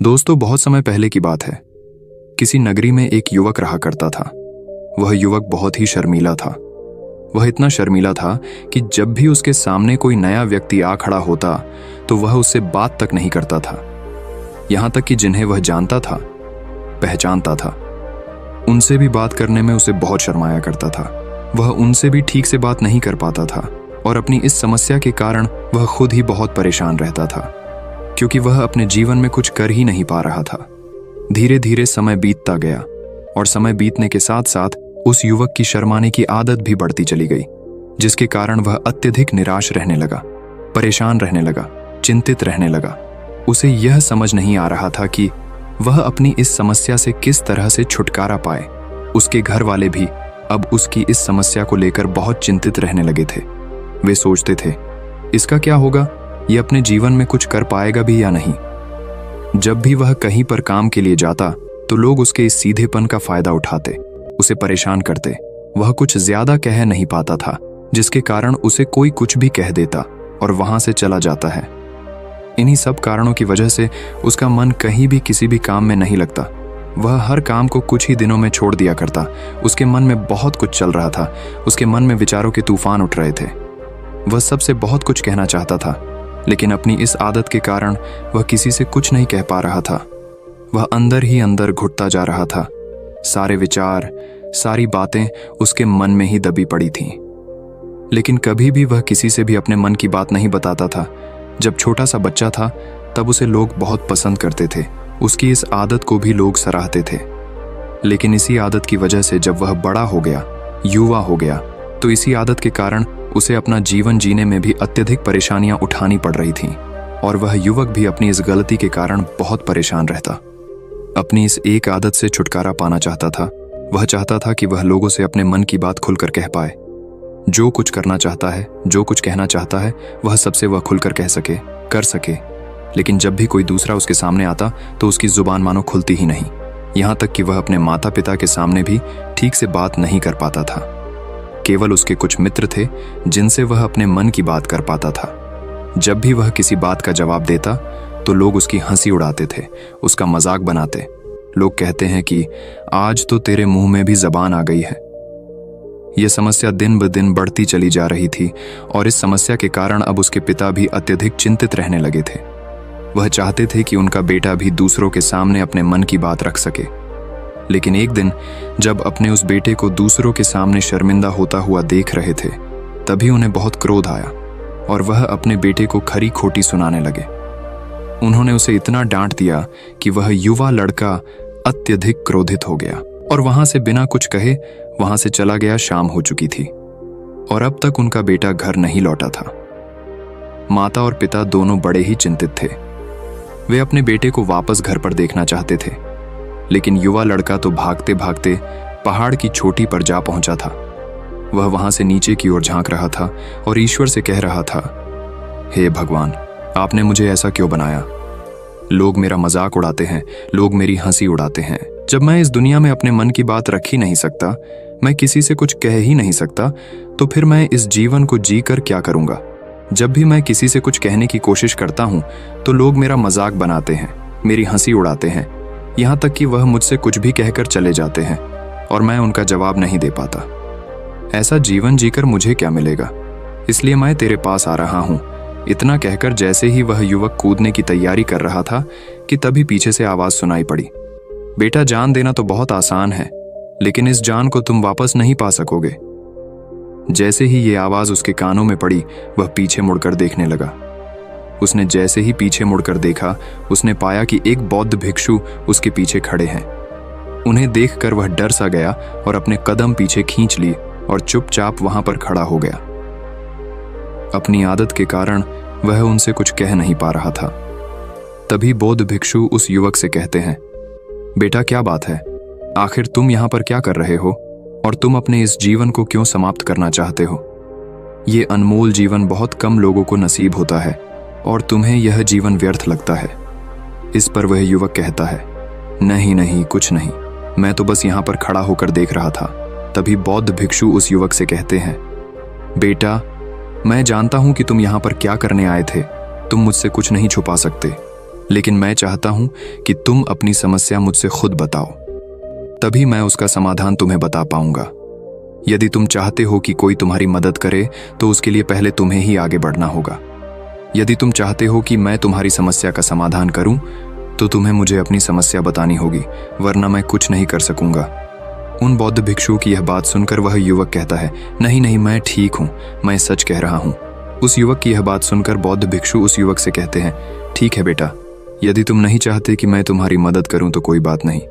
दोस्तों, बहुत समय पहले की बात है। किसी नगरी में एक युवक रहा करता था। वह युवक बहुत ही शर्मीला था। वह इतना शर्मीला था कि जब भी उसके सामने कोई नया व्यक्ति आ खड़ा होता तो वह उससे बात तक नहीं करता था। यहां तक कि जिन्हें वह जानता था, पहचानता था, उनसे भी बात करने में उसे बहुत शर्माया करता था। वह उनसे भी ठीक से बात नहीं कर पाता था और अपनी इस समस्या के कारण वह खुद ही बहुत परेशान रहता था, क्योंकि वह अपने जीवन में कुछ कर ही नहीं पा रहा था। धीरे धीरे समय बीतता गया और समय बीतने के साथ साथ उस युवक की शर्माने की आदत भी बढ़ती चली गई, जिसके कारण वह अत्यधिक निराश रहने लगा, परेशान रहने लगा, चिंतित रहने लगा। उसे यह समझ नहीं आ रहा था कि वह अपनी इस समस्या से किस तरह से छुटकारा पाए। उसके घर वाले भी अब उसकी इस समस्या को लेकर बहुत चिंतित रहने लगे थे। वे सोचते थे, इसका क्या होगा, ये अपने जीवन में कुछ कर पाएगा भी या नहीं। जब भी वह कहीं पर काम के लिए जाता तो लोग उसके इस सीधेपन का फायदा उठाते, उसे परेशान करते। वह कुछ ज्यादा कह नहीं पाता था, जिसके कारण उसे कोई कुछ भी कह देता और वहां से चला जाता है। इन्हीं सब कारणों की वजह से उसका मन कहीं भी किसी भी काम में नहीं लगता। वह हर काम को कुछ ही दिनों में छोड़ दिया करता। उसके मन में बहुत कुछ चल रहा था। उसके मन में विचारों के तूफान उठ रहे थे। वह सबसे बहुत कुछ कहना चाहता था, लेकिन अपनी इस आदत के कारण वह किसी से कुछ नहीं कह पा रहा था। वह अंदर ही अंदर घुटता जा रहा था। सारे विचार, सारी बातें उसके मन में ही दबी पड़ी थीं। लेकिन कभी भी वह किसी से भी अपने मन की बात नहीं बताता था। जब छोटा सा बच्चा था तब उसे लोग बहुत पसंद करते थे। उसकी इस आदत को भी लोग सराहते थे। लेकिन इसी आदत की वजह से जब वह बड़ा हो गया, युवा हो गया, तो इसी आदत के कारण उसे अपना जीवन जीने में भी अत्यधिक परेशानियां उठानी पड़ रही थीं और वह युवक भी अपनी इस गलती के कारण बहुत परेशान रहता। अपनी इस एक आदत से छुटकारा पाना चाहता था। वह चाहता था कि वह लोगों से अपने मन की बात खुलकर कह पाए। जो कुछ करना चाहता है, जो कुछ कहना चाहता है, वह सबसे वह खुलकर कह सके, कर सके। लेकिन जब भी कोई दूसरा उसके सामने आता तो उसकी जुबान मानो खुलती ही नहीं। यहाँ तक कि वह अपने माता पिता के सामने भी ठीक से बात नहीं कर पाता था। केवल उसके कुछ मित्र थे जिनसे वह अपने मन की बात कर पाता था। जब भी वह किसी बात का जवाब देता तो लोग उसकी हंसी उड़ाते थे, उसका मजाक बनाते। लोग कहते हैं कि आज तो तेरे मुंह में भी जबान आ गई है। यह समस्या दिन ब दिन बढ़ती चली जा रही थी और इस समस्या के कारण अब उसके पिता भी अत्यधिक चिंतित रहने लगे थे। वह चाहते थे कि उनका बेटा भी दूसरों के सामने अपने मन की बात रख सके। लेकिन एक दिन जब अपने उस बेटे को दूसरों के सामने शर्मिंदा होता हुआ देख रहे थे, तभी उन्हें बहुत क्रोध आया और वह अपने बेटे को खरी खोटी सुनाने लगे। उन्होंने उसे इतना डांट दिया कि वह युवा लड़का अत्यधिक क्रोधित हो गया और वहां से बिना कुछ कहे वहां से चला गया। शाम हो चुकी थी और अब तक उनका बेटा घर नहीं लौटा था। माता और पिता दोनों बड़े ही चिंतित थे। वे अपने बेटे को वापस घर पर देखना चाहते थे, लेकिन युवा लड़का तो भागते भागते पहाड़ की चोटी पर जा पहुंचा था। वह वहां से नीचे की ओर झांक रहा था और ईश्वर से कह रहा था, हे भगवान, आपने मुझे ऐसा क्यों बनाया? लोग मेरा मजाक उड़ाते हैं, लोग मेरी हंसी उड़ाते हैं। जब मैं इस दुनिया में अपने मन की बात रख ही नहीं सकता, मैं किसी से कुछ कह ही नहीं सकता, तो फिर मैं इस जीवन को जी कर क्या करूंगा? जब भी मैं किसी से कुछ कहने की कोशिश करता हूं तो लोग मेरा मजाक बनाते हैं, मेरी हंसी उड़ाते हैं, यहाँ तक कि वह मुझसे कुछ भी कहकर चले जाते हैं और मैं उनका जवाब नहीं दे पाता। ऐसा जीवन जीकर मुझे क्या मिलेगा? इसलिए मैं तेरे पास आ रहा हूँ। इतना कहकर जैसे ही वह युवक कूदने की तैयारी कर रहा था कि तभी पीछे से आवाज सुनाई पड़ी, बेटा, जान देना तो बहुत आसान है, लेकिन इस जान को तुम वापस नहीं पा सकोगे। जैसे ही ये आवाज उसके कानों में पड़ी, वह पीछे मुड़कर देखने लगा। उसने जैसे ही पीछे मुड़कर देखा, उसने पाया कि एक बौद्ध भिक्षु उसके पीछे खड़े हैं। उन्हें देखकर वह डर सा गया और अपने कदम पीछे खींच लिए और चुपचाप वहां पर खड़ा हो गया। अपनी आदत के कारण वह उनसे कुछ कह नहीं पा रहा था। तभी बौद्ध भिक्षु उस युवक से कहते हैं, बेटा, क्या बात है? आखिर तुम यहां पर क्या कर रहे हो और तुम अपने इस जीवन को क्यों समाप्त करना चाहते हो? ये अनमोल जीवन बहुत कम लोगों को नसीब होता है और तुम्हें यह जीवन व्यर्थ लगता है। इस पर वह युवक कहता है, नहीं नहीं, कुछ नहीं, मैं तो बस यहाँ पर खड़ा होकर देख रहा था। तभी बौद्ध भिक्षु उस युवक से कहते हैं, बेटा, मैं जानता हूं कि तुम यहाँ पर क्या करने आए थे। तुम मुझसे कुछ नहीं छुपा सकते, लेकिन मैं चाहता हूं कि तुम अपनी समस्या मुझसे खुद बताओ, तभी मैं उसका समाधान तुम्हें बता पाऊंगा। यदि तुम चाहते हो कि कोई तुम्हारी मदद करे तो उसके लिए पहले तुम्हें ही आगे बढ़ना होगा। यदि तुम चाहते हो कि मैं तुम्हारी समस्या का समाधान करूं तो तुम्हें मुझे अपनी समस्या बतानी होगी, वरना मैं कुछ नहीं कर सकूंगा। उन बौद्ध भिक्षु की यह बात सुनकर वह युवक कहता है, नहीं नहीं, मैं ठीक हूं, मैं सच कह रहा हूं। उस युवक की यह बात सुनकर बौद्ध भिक्षु उस युवक से कहते हैं, ठीक है बेटा, यदि तुम नहीं चाहते कि मैं तुम्हारी मदद करूं तो कोई बात नहीं,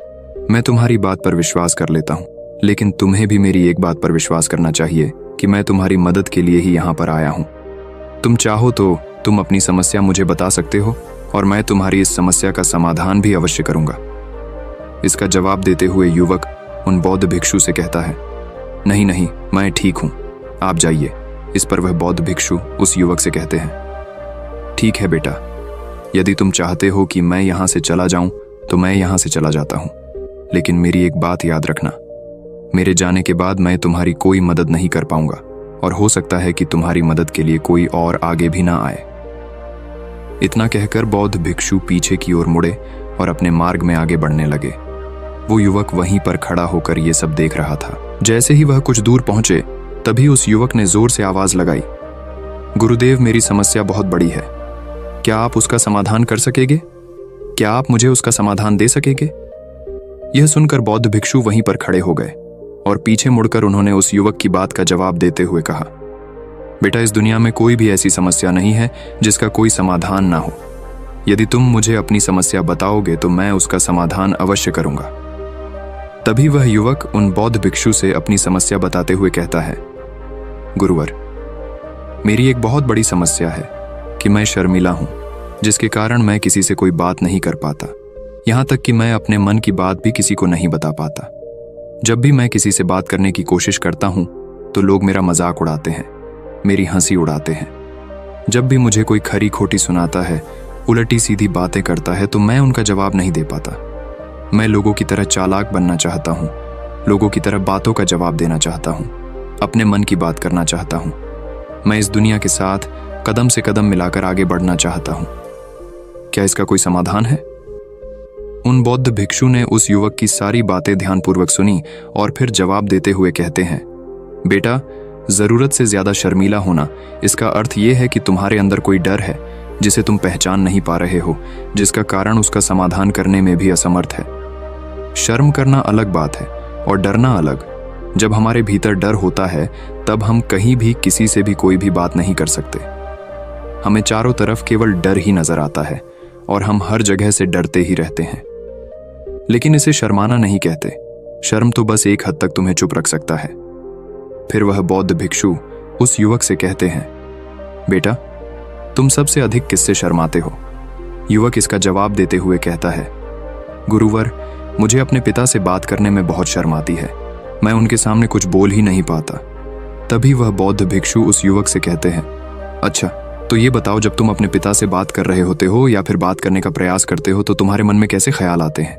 मैं तुम्हारी बात पर विश्वास कर लेता हूं। लेकिन तुम्हें भी मेरी एक बात पर विश्वास करना चाहिए कि मैं तुम्हारी मदद के लिए ही यहाँ पर आया हूँ। तुम चाहो तो तुम अपनी समस्या मुझे बता सकते हो और मैं तुम्हारी इस समस्या का समाधान भी अवश्य करूंगा। इसका जवाब देते हुए युवक उन बौद्ध भिक्षु से कहता है, नहीं नहीं, मैं ठीक हूँ, आप जाइए। इस पर वह बौद्ध भिक्षु उस युवक से कहते हैं, ठीक है बेटा, यदि तुम चाहते हो कि मैं यहाँ से चला जाऊं तो मैं यहाँ से चला जाता हूँ, लेकिन मेरी एक बात याद रखना, मेरे जाने के बाद मैं तुम्हारी कोई मदद नहीं कर पाऊंगा और हो सकता है कि तुम्हारी मदद के लिए कोई और आगे भी ना आए। इतना कहकर बौद्ध भिक्षु पीछे की ओर मुड़े और अपने मार्ग में आगे बढ़ने लगे। वो युवक वहीं पर खड़ा होकर ये सब देख रहा था। जैसे ही वह कुछ दूर पहुंचे तभी उस युवक ने जोर से आवाज लगाई, गुरुदेव, मेरी समस्या बहुत बड़ी है, क्या आप उसका समाधान कर सकेंगे? क्या आप मुझे उसका समाधान दे सकेंगे? यह सुनकर बौद्ध भिक्षु वहीं पर खड़े हो गए और पीछे मुड़कर उन्होंने उस युवक की बात का जवाब देते हुए कहा, बेटा, इस दुनिया में कोई भी ऐसी समस्या नहीं है जिसका कोई समाधान ना हो। यदि तुम मुझे अपनी समस्या बताओगे तो मैं उसका समाधान अवश्य करूंगा। तभी वह युवक उन बौद्ध भिक्षु से अपनी समस्या बताते हुए कहता है, गुरुवर, मेरी एक बहुत बड़ी समस्या है कि मैं शर्मिला हूं, जिसके कारण मैं किसी से कोई बात नहीं कर पाता। यहां तक कि मैं अपने मन की बात भी किसी को नहीं बता पाता। जब भी मैं किसी से बात करने की कोशिश करता हूं तो लोग मेरा मजाक उड़ाते हैं, मेरी हंसी उड़ाते हैं। जब भी मुझे कोई खरी खोटी सुनाता है, उलटी सीधी बातें करता है, तो मैं उनका जवाब नहीं दे पाता। मैं लोगों की तरह चालाक बनना चाहता हूं, लोगों की तरह बातों का जवाब देना चाहता हूं, अपने मन की बात करना चाहता हूं। मैं इस दुनिया के साथ कदम से कदम मिलाकर आगे बढ़ना चाहता हूं। क्या इसका कोई समाधान है? उन बौद्ध भिक्षु ने उस युवक की सारी बातें ध्यानपूर्वक सुनी और फिर जवाब देते हुए कहते हैं, बेटा, जरूरत से ज्यादा शर्मीला होना, इसका अर्थ यह है कि तुम्हारे अंदर कोई डर है जिसे तुम पहचान नहीं पा रहे हो, जिसका कारण उसका समाधान करने में भी असमर्थ है। शर्म करना अलग बात है और डरना अलग। जब हमारे भीतर डर होता है तब हम कहीं भी किसी से भी कोई भी बात नहीं कर सकते। हमें चारों तरफ केवल डर ही नजर आता है और हम हर जगह से डरते ही रहते हैं। लेकिन इसे शर्माना नहीं कहते। शर्म तो बस एक हद तक तुम्हें चुप रख सकता है। फिर वह बौद्ध भिक्षु उस युवक से कहते हैं, बेटा, तुम सबसे अधिक किससे शर्माते हो? युवक इसका जवाब देते हुए कहता है, गुरुवर, मुझे अपने पिता से बात करने में बहुत शर्म आती है। मैं उनके सामने कुछ बोल ही नहीं पाता। तभी वह बौद्ध भिक्षु उस युवक से कहते हैं, अच्छा, तो ये बताओ, जब तुम अपने पिता से बात कर रहे होते हो या फिर बात करने का प्रयास करते हो तो तुम्हारे मन में कैसे ख्याल आते हैं?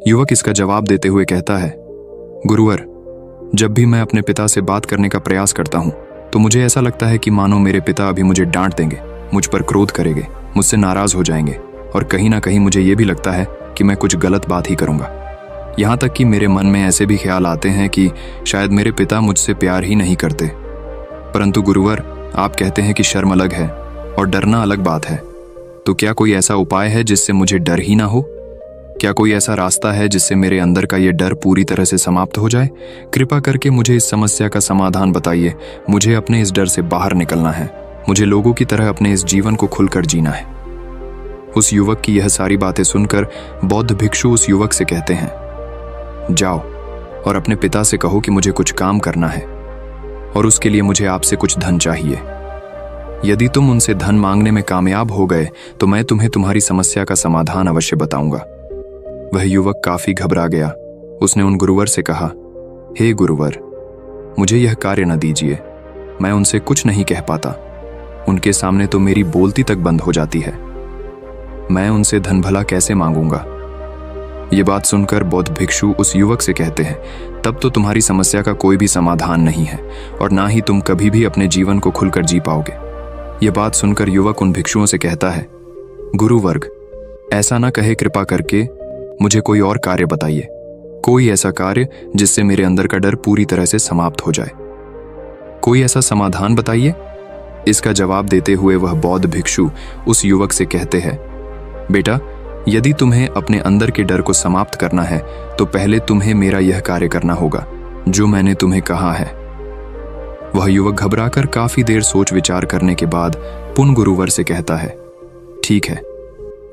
युवक इसका जवाब देते हुए कहता है, गुरुवर, जब भी मैं अपने पिता से बात करने का प्रयास करता हूं तो मुझे ऐसा लगता है कि मानो मेरे पिता अभी मुझे डांट देंगे, मुझ पर क्रोध करेंगे, मुझसे नाराज हो जाएंगे और कहीं ना कहीं मुझे यह भी लगता है कि मैं कुछ गलत बात ही करूंगा। यहाँ तक कि मेरे मन में ऐसे भी ख्याल आते हैं कि शायद मेरे पिता मुझसे प्यार ही नहीं करते। परंतु गुरुवर, आप कहते हैं कि शर्म अलग है और डरना अलग बात है, तो क्या कोई ऐसा उपाय है जिससे मुझे डर ही ना हो? क्या कोई ऐसा रास्ता है जिससे मेरे अंदर का ये डर पूरी तरह से समाप्त हो जाए? कृपा करके मुझे इस समस्या का समाधान बताइए। मुझे अपने इस डर से बाहर निकलना है। मुझे लोगों की तरह अपने इस जीवन को खुलकर जीना है। उस युवक की यह सारी बातें सुनकर बौद्ध भिक्षु उस युवक से कहते हैं, जाओ और अपने पिता से कहो कि मुझे कुछ काम करना है और उसके लिए मुझे आपसे कुछ धन चाहिए। यदि तुम उनसे धन मांगने में कामयाब हो गए तो मैं तुम्हें तुम्हारी समस्या का समाधान अवश्य बताऊंगा। वह युवक काफी घबरा गया। उसने उन गुरुवर से कहा, हे गुरुवर, मुझे यह कार्य न दीजिए। मैं उनसे कुछ नहीं कह पाता। उनके सामने तो मेरी बोलती तक बंद हो जाती है। मैं उनसे धन भला कैसे मांगूंगा? ये बात सुनकर बौद्ध भिक्षु उस युवक से कहते हैं, तब तो तुम्हारी समस्या का कोई भी समाधान नहीं है और ना ही तुम कभी भी अपने जीवन को खुलकर जी पाओगे। यह बात सुनकर युवक उन भिक्षुओं से कहता है, गुरुवर्ग, ऐसा ना कहे, कृपा करके मुझे कोई और कार्य बताइए, कोई ऐसा कार्य जिससे मेरे अंदर का डर पूरी तरह से समाप्त हो जाए। कोई ऐसा समाधान बताइए। इसका जवाब देते हुए वह बौद्ध भिक्षु उस युवक से कहते हैं, बेटा, यदि तुम्हें अपने अंदर के डर को समाप्त करना है तो पहले तुम्हें मेरा यह कार्य करना होगा जो मैंने तुम्हें कहा है। वह युवक घबराकर काफी देर सोच विचार करने के बाद पुन गुरुवर से कहता है, ठीक है,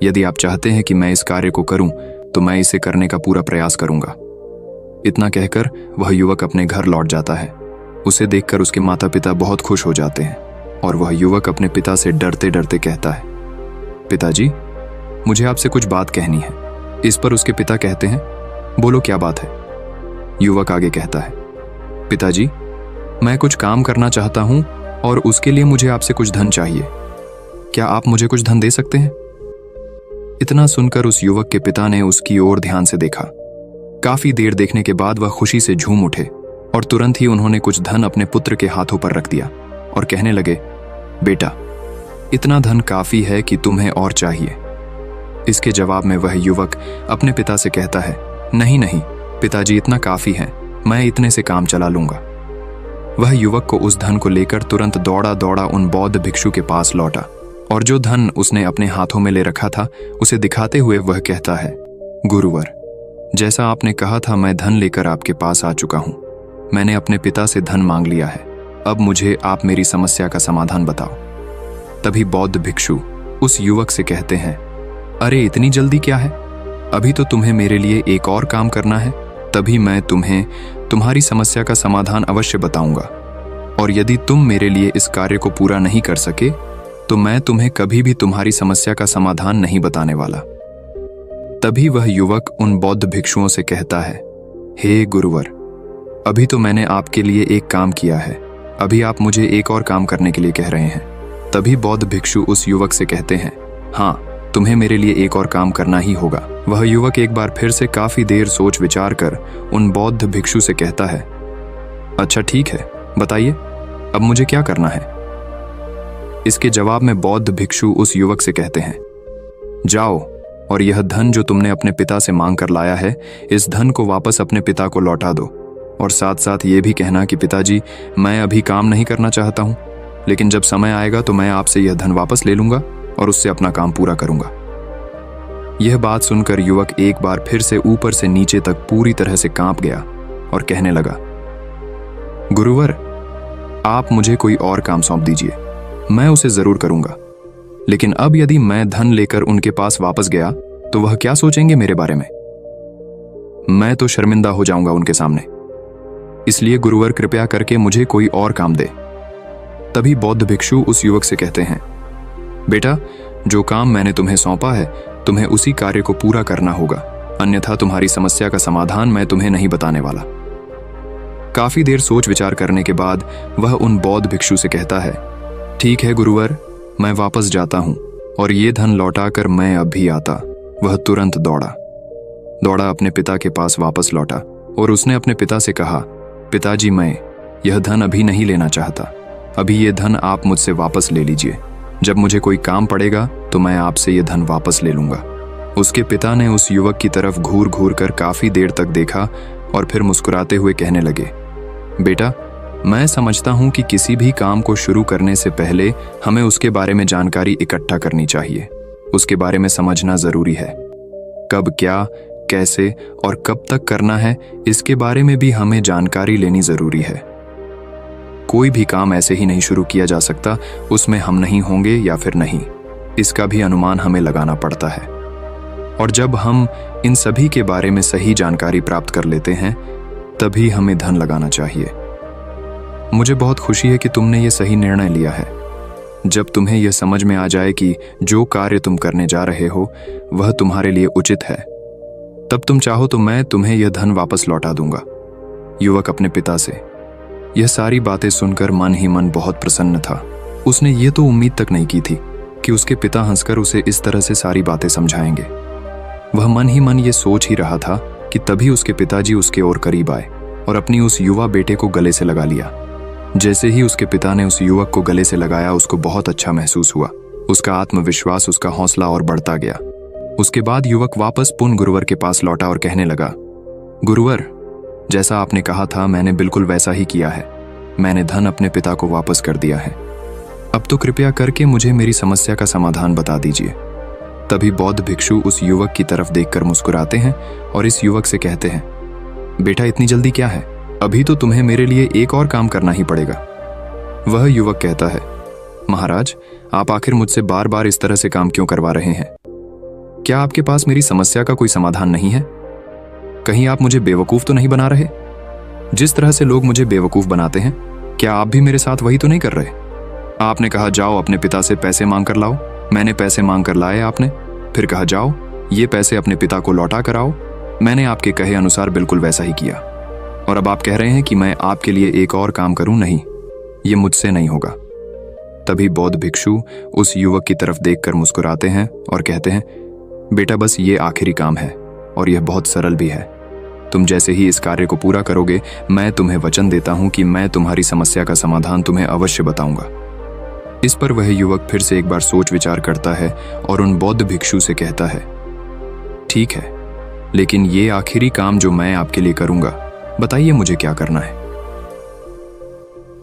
यदि आप चाहते हैं कि मैं इस कार्य को करूं तो मैं इसे करने का पूरा प्रयास करूंगा। इतना कहकर वह युवक अपने घर लौट जाता है। उसे देखकर उसके माता पिता बहुत खुश हो जाते हैं और वह युवक अपने पिता से डरते डरते कहता है, पिताजी, मुझे आपसे कुछ बात कहनी है। इस पर उसके पिता कहते हैं, बोलो क्या बात है। युवक आगे कहता है, पिताजी, मैं कुछ काम करना चाहता हूं और उसके लिए मुझे आपसे कुछ धन चाहिए। क्या आप मुझे कुछ धन दे सकते हैं? इतना सुनकर उस युवक के पिता ने उसकी ओर ध्यान से देखा। काफी देर देखने के बाद वह खुशी से झूम उठे और तुरंत ही उन्होंने कुछ धन अपने पुत्र के हाथों पर रख दिया और कहने लगे, बेटा, इतना धन काफी है कि तुम्हें और चाहिए। इसके जवाब में वह युवक अपने पिता से कहता है, नहीं नहीं पिताजी, इतना काफी है, मैं इतने से काम चला लूंगा। वह युवक को उस धन को लेकर तुरंत दौड़ा दौड़ा उन बौद्ध भिक्षु के पास लौटा और जो धन उसने अपने हाथों में ले रखा था उसे दिखाते हुए वह कहता है, गुरुवर, जैसा आपने कहा था मैं धन लेकर आपके पास आ चुका हूं। मैंने अपने पिता से धन मांग लिया है। अब मुझे आप मेरी समस्या का समाधान बताओ। तभी बौद्ध भिक्षु उस युवक से कहते हैं, अरे इतनी जल्दी क्या है, अभी तो तुम्हें मेरे लिए एक और काम करना है, तभी मैं तुम्हें तुम्हारी समस्या का समाधान अवश्य बताऊंगा। और यदि तुम मेरे लिए इस कार्य को पूरा नहीं कर सके तो मैं तुम्हें कभी भी तुम्हारी समस्या का समाधान नहीं बताने वाला। तभी वह युवक उन बौद्ध भिक्षुओं से कहता है, हे गुरुवर, अभी तो मैंने आपके लिए एक काम किया है, अभी आप मुझे एक और काम करने के लिए कह रहे हैं। तभी बौद्ध भिक्षु उस युवक से कहते हैं, हाँ, तुम्हें मेरे लिए एक और काम करना ही होगा। वह युवक एक बार फिर से काफी देर सोच विचार कर उन बौद्ध भिक्षु से कहता है, अच्छा ठीक है, बताइए अब मुझे क्या करना है। इसके जवाब में बौद्ध भिक्षु उस युवक से कहते हैं, जाओ और यह धन जो तुमने अपने पिता से मांग कर लाया है, इस धन को वापस अपने पिता को लौटा दो और साथ साथ ये भी कहना कि पिताजी, मैं अभी काम नहीं करना चाहता हूं, लेकिन जब समय आएगा तो मैं आपसे यह धन वापस ले लूंगा और उससे अपना काम पूरा करूंगा। यह बात सुनकर युवक एक बार फिर से ऊपर से नीचे तक पूरी तरह से कांप गया और कहने लगा, गुरुवर, आप मुझे कोई और काम सौंप दीजिए, मैं उसे जरूर करूंगा। लेकिन अब यदि मैं धन लेकर उनके पास वापस गया तो वह क्या सोचेंगे मेरे बारे में? मैं तो शर्मिंदा हो जाऊंगा उनके सामने। इसलिए गुरुवर, कृपया करके मुझे कोई और काम दे। तभी बौद्ध भिक्षु उस युवक से कहते हैं, बेटा, जो काम मैंने तुम्हें सौंपा है तुम्हें उसी कार्य को पूरा करना होगा, अन्यथा तुम्हारी समस्या का समाधान मैं तुम्हें नहीं बताने वाला। काफी देर सोच विचार करने के बाद वह उन बौद्ध भिक्षु से कहता है, ठीक है गुरुवर, मैं वापस जाता हूं और ये धन लौटाकर मैं अब भी आता। वह तुरंत दौड़ा अपने पिता के पास वापस लौटा और उसने अपने पिता से कहा, पिताजी, मैं यह धन अभी नहीं लेना चाहता, अभी ये धन आप मुझसे वापस ले लीजिए। जब मुझे कोई काम पड़ेगा तो मैं आपसे ये धन वापस ले लूंगा। उसके पिता ने उस युवक की तरफ घूर घूर कर काफी देर तक देखा और फिर मुस्कुराते हुए कहने लगे, बेटा, मैं समझता हूं कि किसी भी काम को शुरू करने से पहले हमें उसके बारे में जानकारी इकट्ठा करनी चाहिए। उसके बारे में समझना जरूरी है। कब, क्या, कैसे और कब तक करना है, इसके बारे में भी हमें जानकारी लेनी जरूरी है। कोई भी काम ऐसे ही नहीं शुरू किया जा सकता, उसमें हम नहीं होंगे या फिर नहीं, इसका भी अनुमान हमें लगाना पड़ता है। और जब हम इन सभी के बारे में सही जानकारी प्राप्त कर लेते हैं तभी हमें धन लगाना चाहिए। मुझे बहुत खुशी है कि तुमने ये सही निर्णय लिया है। जब तुम्हें यह समझ में आ जाए कि जो कार्य तुम करने जा रहे हो वह तुम्हारे लिए उचित है, तब तुम चाहो तो मैं तुम्हें यह धन वापस लौटा दूंगा। युवक अपने पिता से यह सारी बातें सुनकर मन ही मन बहुत प्रसन्न था। उसने ये तो उम्मीद तक नहीं की थी कि उसके पिता हंसकर उसे इस तरह से सारी बातें समझाएंगे। वह मन ही मन ये सोच ही रहा था कि तभी उसके पिताजी उसके और करीब आए और अपनी उस युवा बेटे को गले से लगा लिया। जैसे ही उसके पिता ने उस युवक को गले से लगाया, उसको बहुत अच्छा महसूस हुआ। उसका आत्मविश्वास, उसका हौसला और बढ़ता गया। उसके बाद युवक वापस पुन गुरुवर के पास लौटा और कहने लगा, गुरुवर, जैसा आपने कहा था मैंने बिल्कुल वैसा ही किया है। मैंने धन अपने पिता को वापस कर दिया है। अब तो कृपया करके मुझे मेरी समस्या का समाधान बता दीजिए। तभी बौद्ध भिक्षु उस युवक की तरफ देखकर मुस्कुराते हैं और इस युवक से कहते हैं, बेटा इतनी जल्दी क्या है, अभी तो तुम्हें मेरे लिए एक और काम करना ही पड़ेगा। वह युवक कहता है, महाराज, आप आखिर मुझसे बार बार इस तरह से काम क्यों करवा रहे हैं? क्या आपके पास मेरी समस्या का कोई समाधान नहीं है? कहीं आप मुझे बेवकूफ तो नहीं बना रहे? जिस तरह से लोग मुझे बेवकूफ बनाते हैं, क्या आप भी मेरे साथ वही तो नहीं कर रहे? आपने कहा जाओ अपने पिता से पैसे मांग कर लाओ, मैंने पैसे मांग कर लाए आपने, फिर कहा जाओ ये पैसे अपने पिता को लौटा कर आओ, मैंने आपके कहे अनुसार बिल्कुल वैसा ही किया। और अब आप कह रहे हैं कि मैं आपके लिए एक और काम करूं? नहीं, ये मुझसे नहीं होगा। तभी बौद्ध भिक्षु उस युवक की तरफ देखकर मुस्कुराते हैं और कहते हैं, बेटा बस ये आखिरी काम है और यह बहुत सरल भी है। तुम जैसे ही इस कार्य को पूरा करोगे, मैं तुम्हें वचन देता हूं कि मैं तुम्हारी समस्या का समाधान तुम्हें अवश्य बताऊंगा। इस पर वह युवक फिर से एक बार सोच विचार करता है और उन बौद्ध भिक्षु से कहता है, ठीक है, लेकिन ये आखिरी काम जो मैं आपके लिए करूंगा, बताइए मुझे क्या करना है।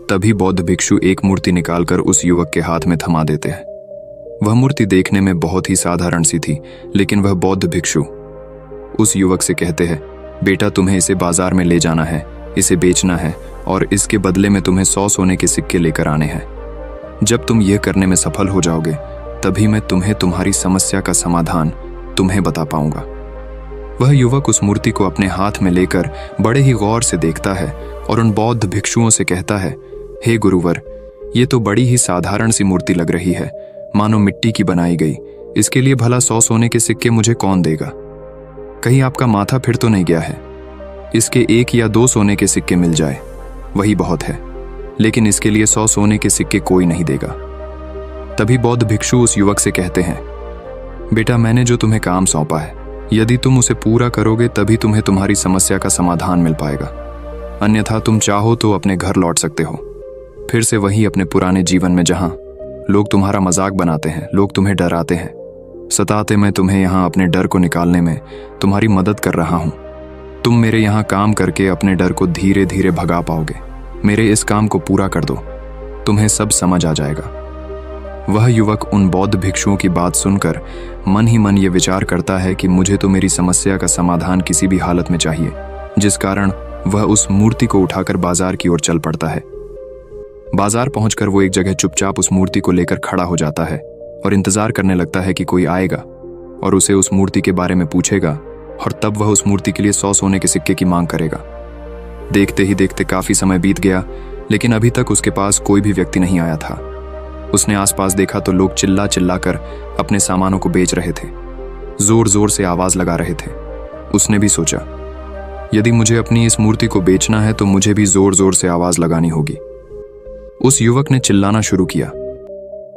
तभी बौद्ध भिक्षु एक मूर्ति निकालकर उस युवक के हाथ में थमा देते हैं। वह मूर्ति देखने में बहुत ही साधारण सी थी, लेकिन वह बौद्ध भिक्षु उस युवक से कहते हैं, बेटा तुम्हें इसे बाजार में ले जाना है, इसे बेचना है और इसके बदले में तुम्हें 100 सोने के सिक्के लेकर आने हैं। जब तुम यह करने में सफल हो जाओगे, तभी मैं तुम्हें तुम्हारी समस्या का समाधान तुम्हें बता पाऊंगा। वह युवक उस मूर्ति को अपने हाथ में लेकर बड़े ही गौर से देखता है और उन बौद्ध भिक्षुओं से कहता है, हे गुरुवर, ये तो बड़ी ही साधारण सी मूर्ति लग रही है, मानो मिट्टी की बनाई गई। इसके लिए भला 100 सोने के सिक्के मुझे कौन देगा? कहीं आपका माथा फिर तो नहीं गया है? इसके 1 या 2 सोने के सिक्के मिल जाए, वही बहुत है, लेकिन इसके लिए 100 सोने के सिक्के कोई नहीं देगा। तभी बौद्ध भिक्षु उस युवक से कहते हैं, बेटा मैंने जो तुम्हें काम सौंपा है, यदि तुम उसे पूरा करोगे तभी तुम्हें तुम्हारी समस्या का समाधान मिल पाएगा, अन्यथा तुम चाहो तो अपने घर लौट सकते हो, फिर से वही अपने पुराने जीवन में जहां लोग तुम्हारा मजाक बनाते हैं, लोग तुम्हें डराते हैं, सताते। मैं तुम्हें यहाँ अपने डर को निकालने में तुम्हारी मदद कर रहा हूँ। तुम मेरे यहाँ काम करके अपने डर को धीरे धीरे भगा पाओगे। मेरे इस काम को पूरा कर दो, तुम्हें सब समझ आ जाएगा। वह युवक उन बौद्ध भिक्षुओं की बात सुनकर मन ही मन ये विचार करता है कि मुझे तो मेरी समस्या का समाधान किसी भी हालत में चाहिए, जिस कारण वह उस मूर्ति को उठाकर बाजार की ओर चल पड़ता है। बाजार पहुंचकर वो एक जगह चुपचाप उस मूर्ति को लेकर खड़ा हो जाता है और इंतजार करने लगता है कि कोई आएगा और उसे उस मूर्ति के बारे में पूछेगा, और तब वह उस मूर्ति के लिए 100 सोने के सिक्के की मांग करेगा। देखते ही देखते काफी समय बीत गया, लेकिन अभी तक उसके पास कोई भी व्यक्ति नहीं आया था। उसने आसपास देखा तो लोग चिल्ला चिल्ला कर अपने सामानों को बेच रहे थे, जोर जोर से आवाज लगा रहे थे। उसने भी सोचा, यदि मुझे अपनी इस मूर्ति को बेचना है तो मुझे भी जोर जोर से आवाज लगानी होगी। उस युवक ने चिल्लाना शुरू किया,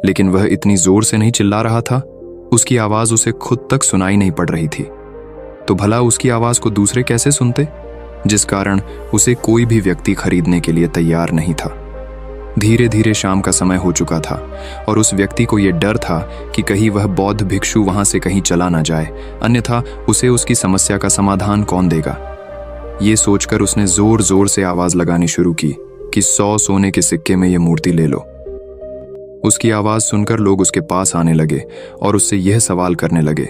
लेकिन वह इतनी जोर से नहीं चिल्ला रहा था, उसकी आवाज उसे खुद तक सुनाई नहीं पड़ रही थी। तो भला उसकी आवाज को दूसरे कैसे सुनते, जिस कारण उसे कोई भी व्यक्ति खरीदने के लिए तैयार नहीं था। धीरे धीरे शाम का समय हो चुका था और उस व्यक्ति को यह डर था कि कहीं वह बौद्ध भिक्षु वहां से कहीं चला ना जाए, अन्यथा उसे उसकी समस्या का समाधान कौन देगा। ये सोचकर उसने जोर जोर से आवाज लगानी शुरू की कि 100 सोने के सिक्के में यह मूर्ति ले लो। उसकी आवाज सुनकर लोग उसके पास आने लगे और उससे यह सवाल करने लगे,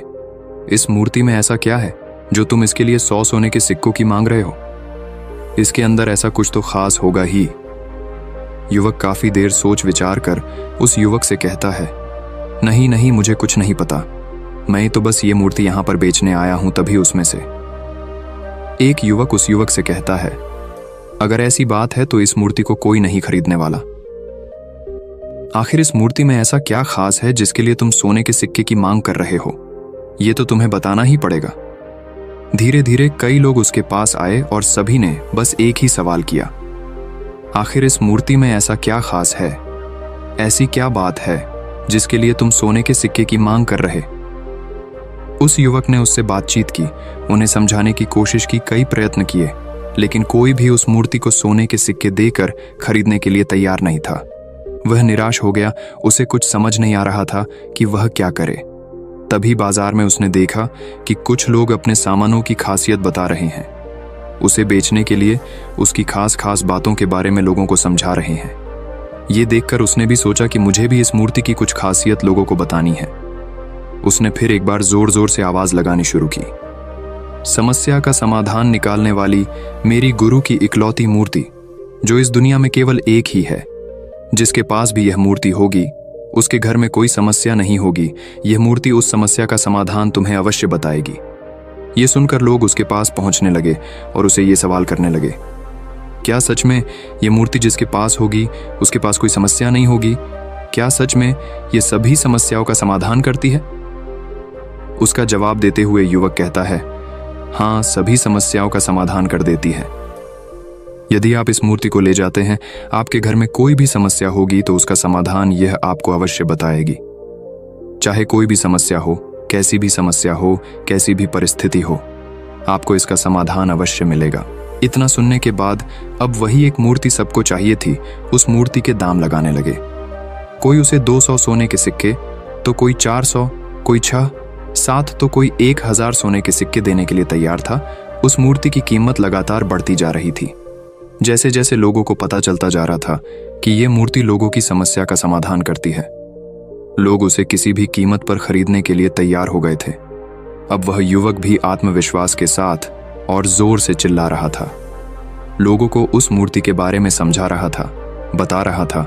इस मूर्ति में ऐसा क्या है जो तुम इसके लिए 100 सोने के सिक्कों की मांग रहे हो? इसके अंदर ऐसा कुछ तो खास होगा ही। युवक काफी देर सोच विचार कर उस युवक से कहता है, नहीं नहीं, मुझे कुछ नहीं पता, मैं तो बस ये मूर्ति यहां पर बेचने आया हूं। तभी उसमें से एक युवक उस युवक से कहता है, अगर ऐसी बात है तो इस मूर्ति को कोई नहीं खरीदने वाला। आखिर इस मूर्ति में ऐसा क्या खास है जिसके लिए तुम सोने के सिक्के की मांग कर रहे हो? ये तो तुम्हें बताना ही पड़ेगा। धीरे धीरे कई लोग उसके पास आए और सभी ने बस एक ही सवाल किया, आखिर इस मूर्ति में ऐसा क्या खास है, ऐसी क्या बात है जिसके लिए तुम सोने के सिक्के की मांग कर रहे? उस युवक ने उससे बातचीत की, उन्हें समझाने की कोशिश की, कई प्रयत्न किए, लेकिन कोई भी उस मूर्ति को सोने के सिक्के देकर खरीदने के लिए तैयार नहीं था। वह निराश हो गया, उसे कुछ समझ नहीं आ रहा था कि वह क्या करे। तभी बाजार में उसने देखा कि कुछ लोग अपने सामानों की खासियत बता रहे हैं, उसे बेचने के लिए उसकी खास खास बातों के बारे में लोगों को समझा रहे हैं। ये देखकर उसने भी सोचा कि मुझे भी इस मूर्ति की कुछ खासियत लोगों को बतानी है। उसने फिर एक बार जोर जोर से आवाज लगानी शुरू की, समस्या का समाधान निकालने वाली मेरी गुरु की इकलौती मूर्ति, जो इस दुनिया में केवल एक ही है। जिसके पास भी यह मूर्ति होगी उसके घर में कोई समस्या नहीं होगी। यह मूर्ति उस समस्या का समाधान तुम्हें अवश्य बताएगी। ये सुनकर लोग उसके पास पहुंचने लगे और उसे ये सवाल करने लगे, क्या सच में ये मूर्ति जिसके पास होगी उसके पास कोई समस्या नहीं होगी? क्या सच में ये सभी समस्याओं का समाधान करती है? उसका जवाब देते हुए युवक कहता है, हाँ, सभी समस्याओं का समाधान कर देती है। यदि आप इस मूर्ति को ले जाते हैं, आपके घर में कोई भी समस्या होगी तो उसका समाधान यह आपको अवश्य बताएगी। चाहे कोई भी समस्या हो, कैसी भी समस्या हो, कैसी भी परिस्थिति हो, आपको इसका समाधान अवश्य मिलेगा। इतना सुनने के बाद अब वही एक मूर्ति सबको चाहिए थी, उस मूर्ति के दाम लगाने लगे। कोई उसे 200 सोने के सिक्के, तो कोई 400, कोई 6, 7, तो कोई 1000 सोने के सिक्के देने के लिए तैयार था। उस मूर्ति की कीमत लगातार बढ़ती जा रही थी। जैसे जैसे लोगों को पता चलता जा रहा था कि ये मूर्ति लोगों की समस्या का समाधान करती है, लोग उसे किसी भी कीमत पर खरीदने के लिए तैयार हो गए थे। अब वह युवक भी आत्मविश्वास के साथ और जोर से चिल्ला रहा था, लोगों को उस मूर्ति के बारे में समझा रहा था, बता रहा था।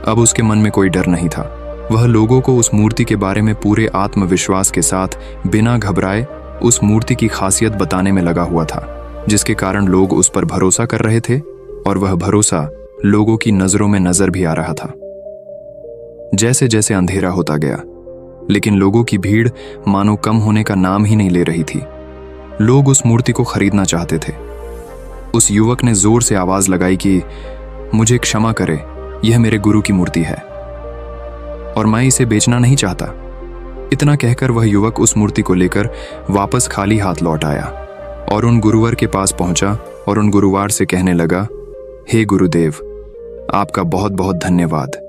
अब उसके मन में कोई डर नहीं था। वह लोगों को उस मूर्ति के बारे में पूरे आत्मविश्वास के साथ बिना घबराए उस मूर्ति की खासियत बताने में लगा हुआ था, जिसके कारण लोग उस पर भरोसा कर रहे थे और वह भरोसा लोगों की नजरों में नजर भी आ रहा था। जैसे जैसे अंधेरा होता गया, लेकिन लोगों की भीड़ मानो कम होने का नाम ही नहीं ले रही थी। लोग उस मूर्ति को खरीदना चाहते थे। उस युवक ने जोर से आवाज लगाई कि मुझे क्षमा करे, यह मेरे गुरु की मूर्ति है और मैं इसे बेचना नहीं चाहता। इतना कहकर वह युवक उस मूर्ति को लेकर वापस खाली हाथ लौट आया और उन गुरुवर के पास पहुंचा और उन गुरुवार से कहने लगा, हे गुरुदेव, आपका बहुत बहुत धन्यवाद।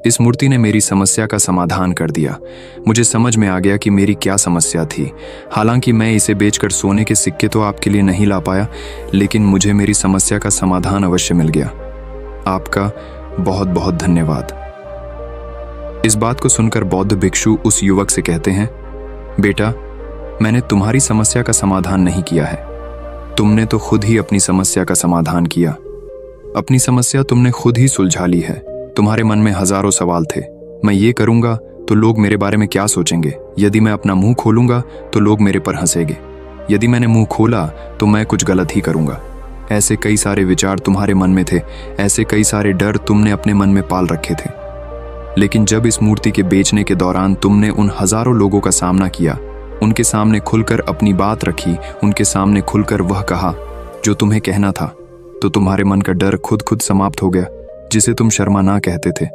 इस मूर्ति ने मेरी समस्या का समाधान कर दिया। मुझे समझ में आ गया कि मेरी क्या समस्या थी। हालांकि मैं इसे बेचकर सोने के सिक्के तो आपके लिए नहीं ला पाया, लेकिन मुझे मेरी समस्या का समाधान अवश्य मिल गया। आपका बहुत बहुत धन्यवाद। इस बात को सुनकर बौद्ध भिक्षु उस युवक से कहते हैं, बेटा, मैंने तुम्हारी समस्या का समाधान नहीं किया है, तुमने तो खुद ही अपनी समस्या का समाधान किया। अपनी समस्या तुमने खुद ही सुलझा ली है। तुम्हारे मन में हजारों सवाल थे, मैं ये करूंगा तो लोग मेरे बारे में क्या सोचेंगे, यदि मैं अपना मुंह खोलूंगा तो लोग मेरे पर हंसेंगे, यदि मैंने मुंह खोला तो मैं कुछ गलत ही करूंगा। ऐसे कई सारे विचार तुम्हारे मन में थे, ऐसे कई सारे डर तुमने अपने मन में पाल रखे थे। लेकिन जब इस मूर्ति के बेचने के दौरान तुमने उन हजारों लोगों का सामना किया, उनके सामने खुलकर अपनी बात रखी, उनके सामने खुलकर वह कहा जो तुम्हें कहना था, तो तुम्हारे मन का डर खुद खुद समाप्त हो गया। जिसे तुम शर्मा ना कहते थे,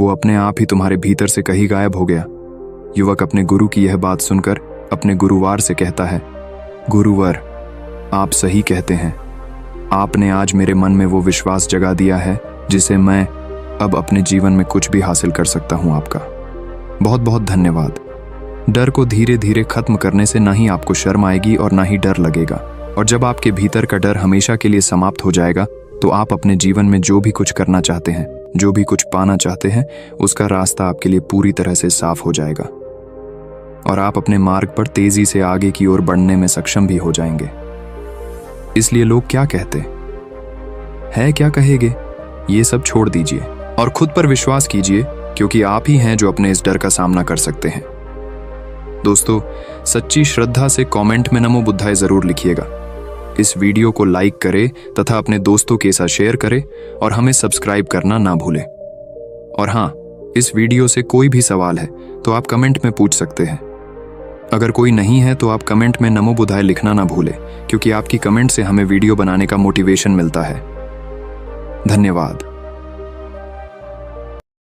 वो अपने आप ही तुम्हारे भीतर से कहीं गायब हो गया। युवक अपने गुरु की यह बात सुनकर अपने गुरुवार से कहता है, गुरुवर, आप सही कहते हैं। आपने आज मेरे मन में वो विश्वास जगा दिया है जिसे मैं अब अपने जीवन में कुछ भी हासिल कर सकता हूं। आपका बहुत बहुत धन्यवाद। डर को धीरे धीरे खत्म करने से ना ही आपको शर्म आएगी और ना ही डर लगेगा, और जब आपके भीतर का डर हमेशा के लिए समाप्त हो जाएगा तो आप अपने जीवन में जो भी कुछ करना चाहते हैं, जो भी कुछ पाना चाहते हैं, उसका रास्ता आपके लिए पूरी तरह से साफ हो जाएगा और आप अपने मार्ग पर तेजी से आगे की ओर बढ़ने में सक्षम भी हो जाएंगे। इसलिए लोग क्या कहते हैं, क्या कहेंगे, ये सब छोड़ दीजिए और खुद पर विश्वास कीजिए, क्योंकि आप ही हैं जो अपने इस डर का सामना कर सकते हैं। दोस्तों, सच्ची श्रद्धा से कमेंट में नमो बुद्धाय जरूर लिखिएगा। इस वीडियो को लाइक करें तथा अपने दोस्तों के साथ शेयर करें और हमें सब्सक्राइब करना ना भूलें। और हाँ, इस वीडियो से कोई भी सवाल है तो आप कमेंट में पूछ सकते हैं। अगर कोई नहीं है तो आप कमेंट में नमो बुद्धाय लिखना ना भूलें, क्योंकि आपकी कमेंट से हमें वीडियो बनाने का मोटिवेशन मिलता है। धन्यवाद।